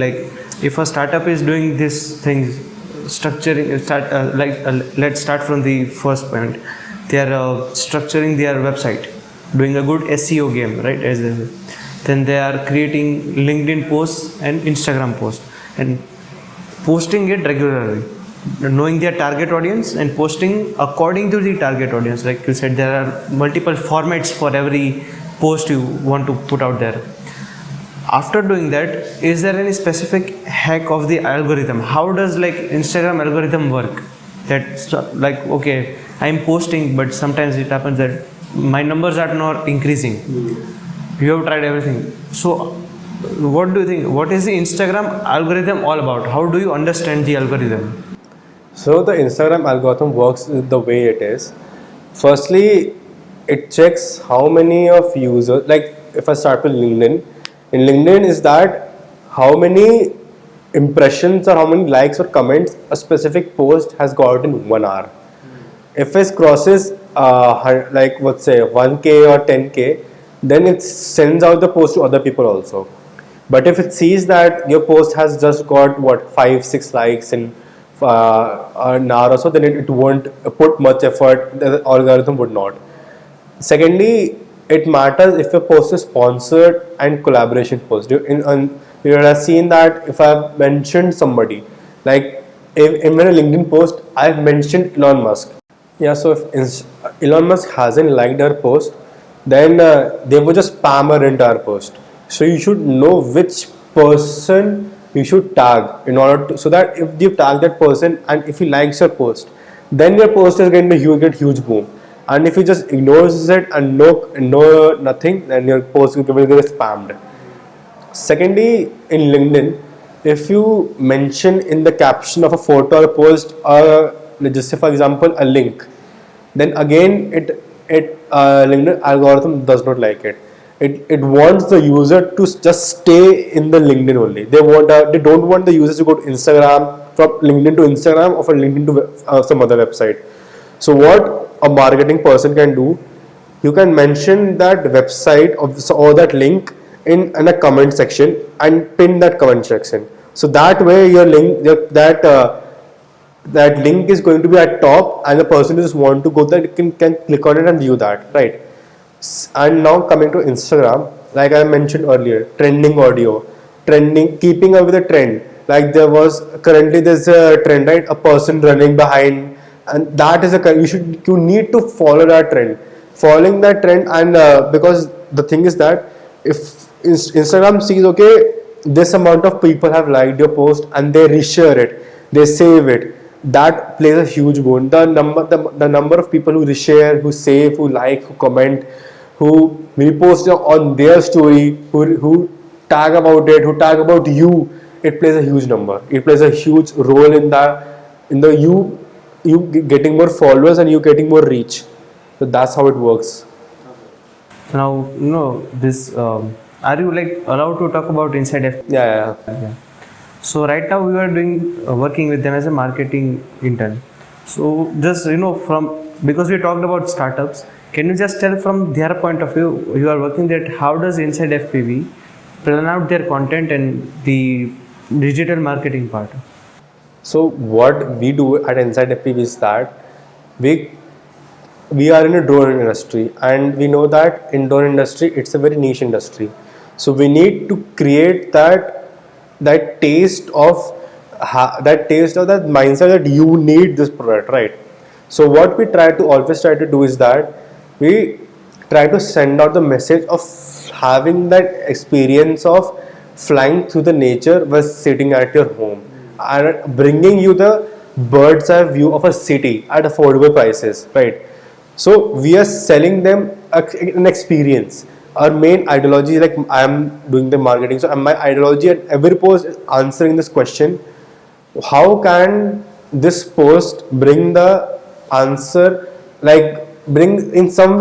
like if a startup is doing this things, structuring, let's start from the first point. They are structuring their website, doing a good SEO game, right? Then they are creating LinkedIn posts and Instagram posts and posting it regularly, knowing their target audience and posting according to the target audience. Like you said, there are multiple formats for every post you want to put out there. After doing that, is there any specific hack of the algorithm? How does like Instagram algorithm work? That's like, okay, I'm posting, but sometimes it happens that my numbers are not increasing. You have tried everything. So what do you think? What is the Instagram algorithm all about? How do you understand the algorithm? So the Instagram algorithm works the way it is. Firstly, it checks how many of users, like if I start with LinkedIn, in LinkedIn is that how many impressions or how many likes or comments a specific post has got in 1 hour. If it crosses like let's say 1k or 10k, then it sends out the post to other people also. But if it sees that your post has just got 5-6 likes in an hour or so, then it won't put much effort. The algorithm would not. Secondly, it matters if a post is sponsored and collaboration post. You have seen that if I've mentioned somebody, like in a LinkedIn post, I've mentioned Elon Musk. Yeah, so if Elon Musk hasn't liked our post, then they would just spam our entire post. So you should know which person you should tag in order to, so that if you tag that person and if he likes your post, then your post is going to get huge boom. And if he just ignores it and no nothing, then your post will get spammed. Secondly, in LinkedIn, if you mention in the caption of a photo or post, just say for example a link, then again LinkedIn algorithm does not like it. It wants the user to just stay in the LinkedIn only. They don't want the users to go to Instagram, from LinkedIn to Instagram, or from LinkedIn to some other website. So what a marketing person can do, you can mention that website or that link in a comment section and pin that comment section. So that way your link that link is going to be at top, and the person who just want to go there can click on it and view that, right? And now coming to Instagram, like I mentioned earlier, trending audio, keeping up with the trend. Like there's a trend, right? A person running behind, and that is you need to follow that trend. Following that trend, and because the thing is that if Instagram sees, okay, this amount of people have liked your post and they reshare it, they save it, that plays a huge boon. The number of people who reshare, who save, who like, who comment, who repost on their story, who tag about it, who tag about you, it plays a huge number. It plays a huge role in you getting more followers and you getting more reach. So that's how it works. Now, this are you like allowed to talk about Inside FPV? Yeah. So right now we are working with them as a marketing intern. So just because we talked about startups, can you just tell from their point of view, you are working that how does Inside FPV plan out their content and the digital marketing part? So what we do at Inside FPV is that we are in a drone industry, and we know that in drone industry it's a very niche industry. So we need to create that taste of that mindset that you need this product, right? So what we always try to do is that we try to send out the message of having that experience of flying through the nature while sitting at your home, and bringing you the bird's eye view of a city at affordable prices, right? So we are selling them an experience. Our main ideology, like I am doing the marketing, so my ideology at every post is answering this question: how can this post bring the answer, like bring some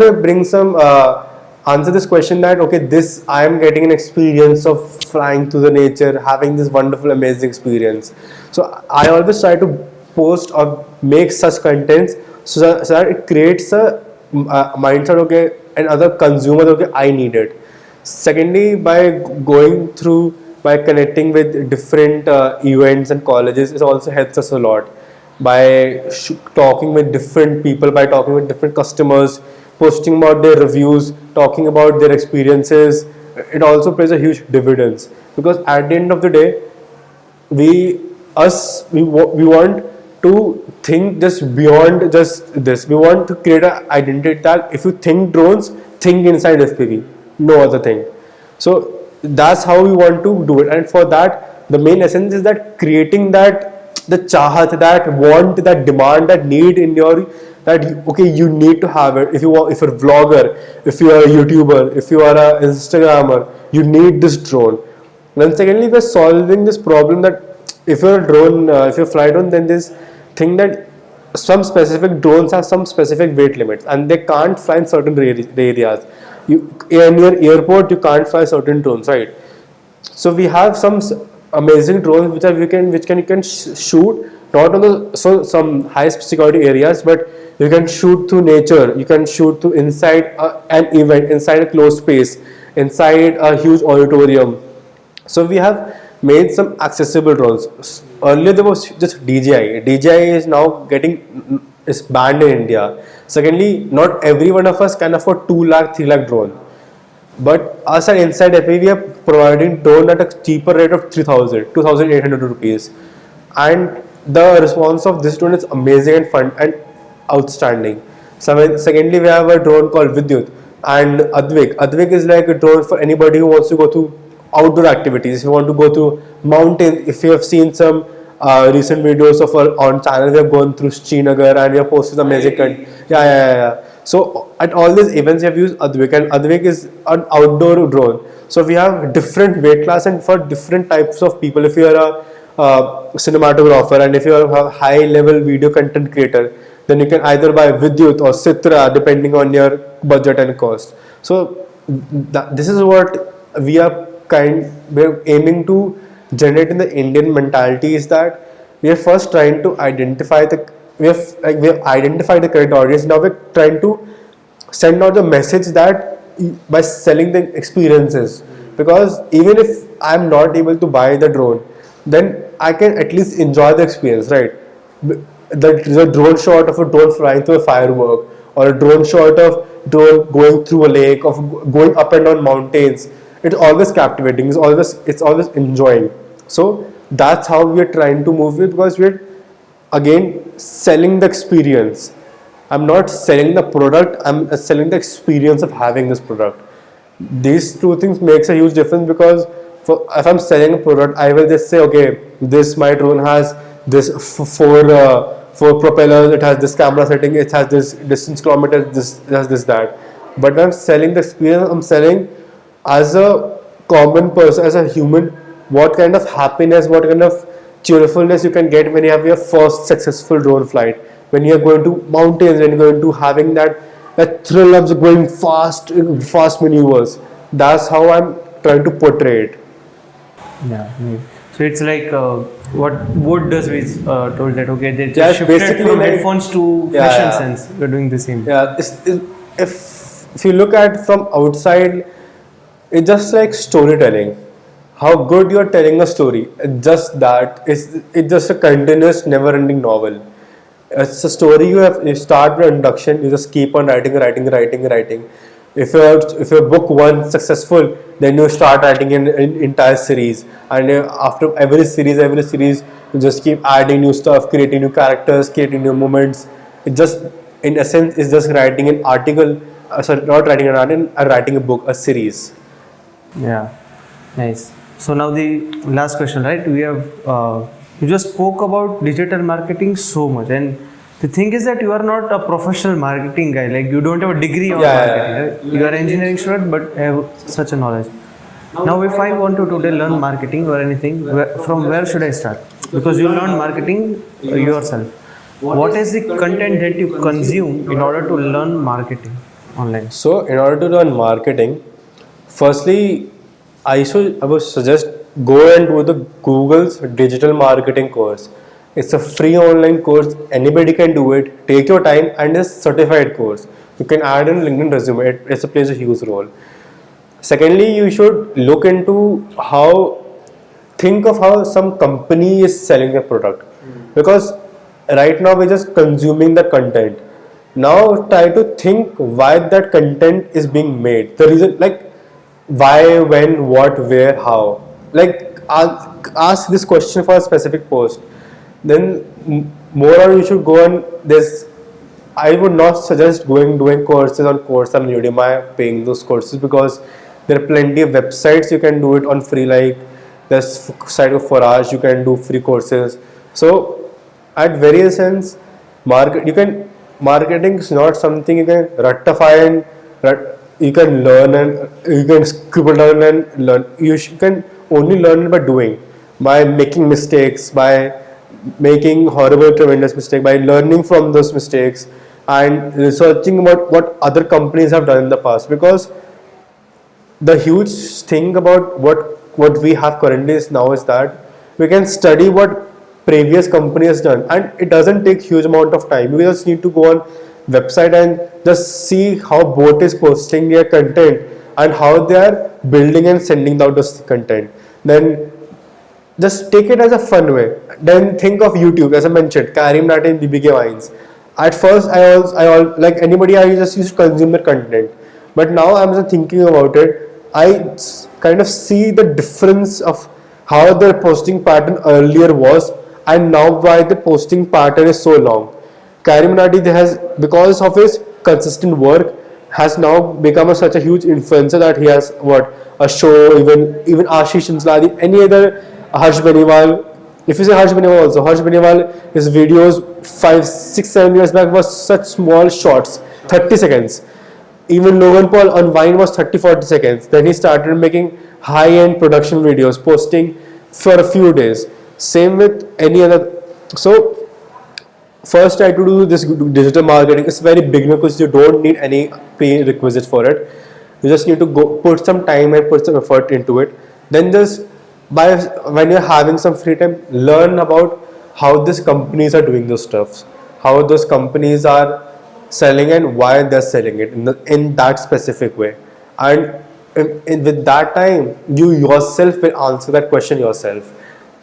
answer this question that, okay, this I am getting an experience of flying through the nature, having this wonderful amazing experience. So I always try to post or make such contents so that it creates a mindset, okay, and other consumers, okay, I need it. Secondly, by going through by connecting with different events and colleges. It also helps us a lot by talking with different people, by talking with different customers, posting about their reviews, talking about their experiences. It also plays a huge dividends, because at the end of the day, we want to think just beyond just this. We want to create an identity that if you think drones, think inside FPV, no other thing. So that's how we want to do it, and for that, the main essence is that creating that the chahat, that want, that demand, that need in your, that okay, you need to have it. If if you're a vlogger, if you are a YouTuber, if you are an Instagrammer, you need this drone. Then secondly, we're solving this problem that if you're a drone, if you fly drone, then this thing that some specific drones have some specific weight limits and they can't fly in certain areas. In your airport, you can't fly certain drones, right? So we have some amazing drones which you can shoot not on the some high security areas, but you can shoot through nature. You can shoot through inside an event, inside a closed space, inside a huge auditorium. So we have made some accessible drones. Earlier there was just DJI. DJI is now is banned in India. Secondly, not every one of us can afford 2 lakh, 3 lakh drone. But us at Inside FPV, we are providing drone at a cheaper rate of 3,000, 2,800 rupees. And the response of this drone is amazing and fun and outstanding. So, secondly, we have a drone called Vidyut and Advik. Advik is like a drone for anybody who wants to go to outdoor activities. If you want to go to mountains, if you have seen some recent videos of our on channel, we have gone through Srinagar and we have posted amazing content. Yeah. So at all these events, we have used Advik, and Advik is an outdoor drone. So we have different weight class and for different types of people. If you are a cinematographer and if you are a high level video content creator, then you can either buy Vidyut or Citra depending on your budget and cost. So this is what we're aiming to generate in the Indian mentality, is that we are first trying to identify we have identified the correct audience. Now we're trying to send out the message that by selling the experiences, because even if I'm not able to buy the drone, then I can at least enjoy the experience, right? The drone shot of a drone flying through a firework, or a drone shot of drone going through a lake, of going up and down mountains, it's always captivating, it's always enjoying. So that's how we are trying to move it, because we're again selling the experience. I'm not selling the product, I'm selling the experience of having this product. These two things makes a huge difference, because if I'm selling a product, I will just say, okay, my drone has this four propellers, it has this camera setting, it has this distance kilometers, it has this, that. But when I'm selling the experience, I'm selling as a common person, as a human, what kind of happiness, what kind of cheerfulness you can get when you have your first successful drone flight, when you are going to mountains and going to having that thrill of going fast maneuvers. That's how I'm trying to portray it. Yeah. So it's like what Wood does with told that okay, they Yeah, just shifted basically from like- headphones to Yeah, fashion yeah. sense. We're doing the same. Yeah, if you look at from outside, it's just like storytelling. How good you're telling a story. It's just that. It's just a continuous, never-ending novel. It's a story you start with introduction, you just keep on writing. If your book one successful, then you start writing an entire series, and after every series you just keep adding new stuff, creating new characters, creating new moments. It just, in essence, is just writing an article. Sorry, not writing an article, writing a book, a series. Yeah, nice. So now the last question, right? We have you just spoke about digital marketing so much, and the thing is that you are not a professional marketing guy. Like you don't have a degree on marketing. Right? You are an engineering student, but have such a knowledge. Now, if I want to today learn marketing or anything, from where should I start? Because you learn marketing yourself. What is the content that you consume in order to learn marketing online? So, in order to learn marketing, firstly, I would suggest go and do the Google's digital marketing course. It's a free online course. Anybody can do it. Take your time, and it's a certified course. You can add in LinkedIn resume. It plays a huge role. Secondly, you should look into how think of how some company is selling a product, because right now we're just consuming the content. Now try to think why that content is being made, the reason, like why, when, what, where, how. Like ask this question for a specific post. Then more on you should go on this. I would not suggest doing courses on Coursera and Udemy, paying those courses, because there are plenty of websites you can do it on free. Like there's site of Forage, you can do free courses. So at various ends, marketing is not something you can rectify and you can learn and you can scribble down and learn. You can only learn it by doing, by making mistakes, by making horrible, tremendous mistake, by learning from those mistakes and researching about what other companies have done in the past. Because the huge thing about what we have currently is now is that we can study what previous company has done, and it doesn't take huge amount of time. We just need to go on website and just see how both is posting their content and how they are building and sending out this content. Then just take it as a fun way. Then think of YouTube, as I mentioned, Karim Nati and BBK Vines. At first, I like anybody, I just used to consume their content. But now I'm just thinking about it. I kind of see the difference of how their posting pattern earlier was and now why the posting pattern is so long. Karim Nati has, because of his consistent work, has now become such a huge influencer that he has a show. Even Ashish Insladi, any other, Harsh Beniwal. If you say Harsh Beniwal also, Harsh Beniwal, his videos 5, 6, 7 years back was such small shorts, 30 seconds. Even Logan Paul on Vine was 30-40 seconds. Then he started making high-end production videos, posting for a few days. Same with any other. So first try to do this digital marketing. It's very beginner because you don't need any prerequisite for it. You just need to go put some time and put some effort into it. Then just when you're having some free time, learn about how these companies are doing those stuffs, how those companies are selling and why they're selling it in that specific way. And with that time, you yourself will answer that question yourself.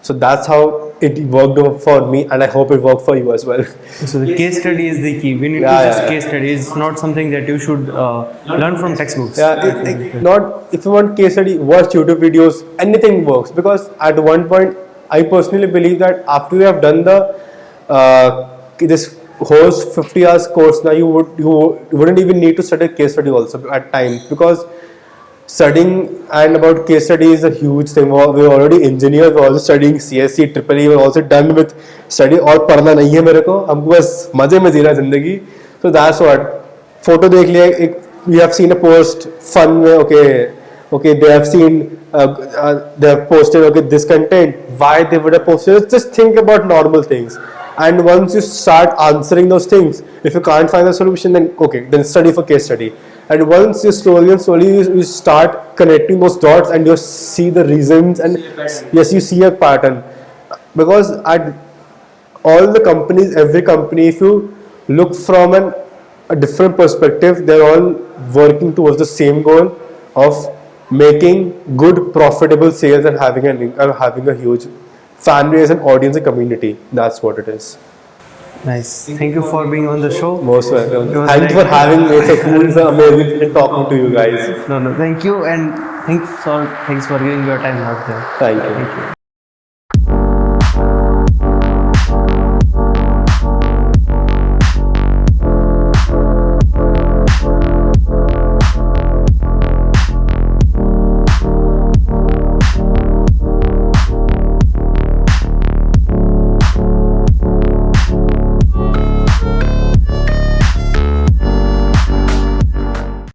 So that's how it worked for me, and I hope it worked for you as well. So the case study is the key. We need to just case study. It's not something that you should learn from textbooks. Not if you want case study, watch YouTube videos. Anything works, because at one point, I personally believe that after you have done this whole 50 hours course, now you wouldn't even need to study a case study also at times, because studying and about case study is a huge thing. We're already engineers, we're also studying CSE, EEE, we're also done with study. और पढ़ना नहीं है मेरे को, हमको बस मजे में जीना जिंदगी. So that's what. Photo देख लिया, we have seen a post, fun में, okay, they have seen, they have posted, okay, this content, why they would have posted it. Just think about normal things. And once you start answering those things, if you can't find the solution, then study for case study. And once you slowly you start connecting those dots and you see the reasons, and yes, you see a pattern. Because at all the companies, every company, if you look from a different perspective, they're all working towards the same goal of making good, profitable sales and having a huge fan base and audience and community. That's what it is. Nice. Thank you for being on the show. Most welcome. Thanks for having me. It's amazing talking to you guys. No, thank you, and thanks for giving your time out there. Thank you.